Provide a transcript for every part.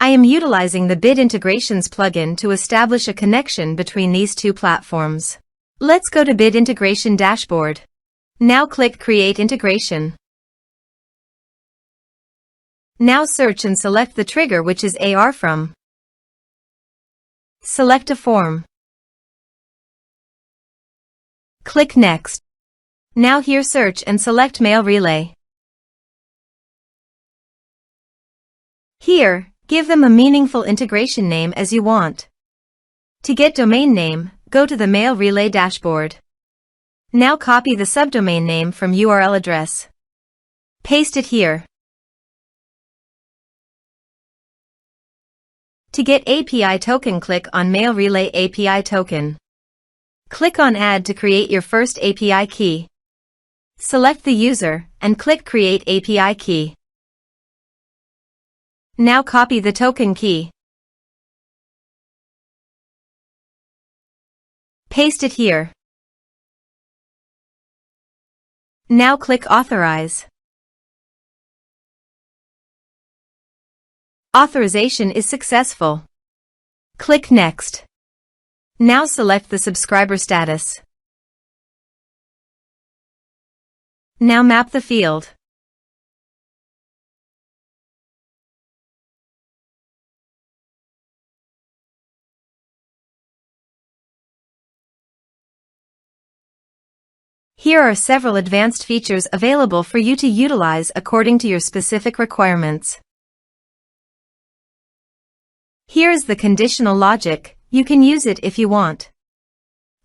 I am utilizing the Bid Integrations plugin to establish a connection between these two platforms. Let's go to Bid Integration Dashboard. Now click Create Integration. Now search and select the trigger, which is ARForms. Select a form. Click Next. Now here search and select Mailrelay. Here, give them a meaningful integration name as you want. To get domain name, go to the Mailrelay dashboard. Now copy the subdomain name from URL address. Paste it here. To get API token, click on Mailrelay API token. Click on Add to create your first API key. Select the user and click Create API key. Now copy the token key. Paste it here. Now click Authorize. Authorization is successful. Click Next. Now select the subscriber status. Now map the field. Here are several advanced features available for you to utilize according to your specific requirements. Here is the conditional logic. You can use it if you want.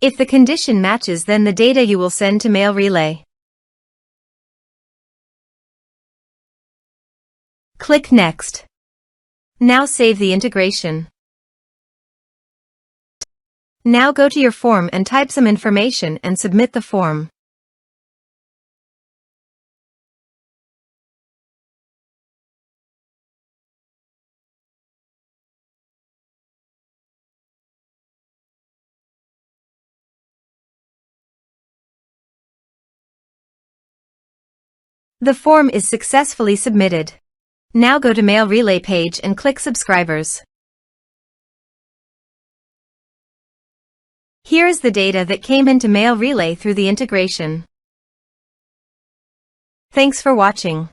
If the condition matches, then the data you will send to Mailrelay. Click Next. Now save the integration. Now go to your form and type some information and submit the form. The form is successfully submitted. Now go to Mailrelay page and click Subscribers. Here is the data that came into Mailrelay through the integration. Thanks for watching.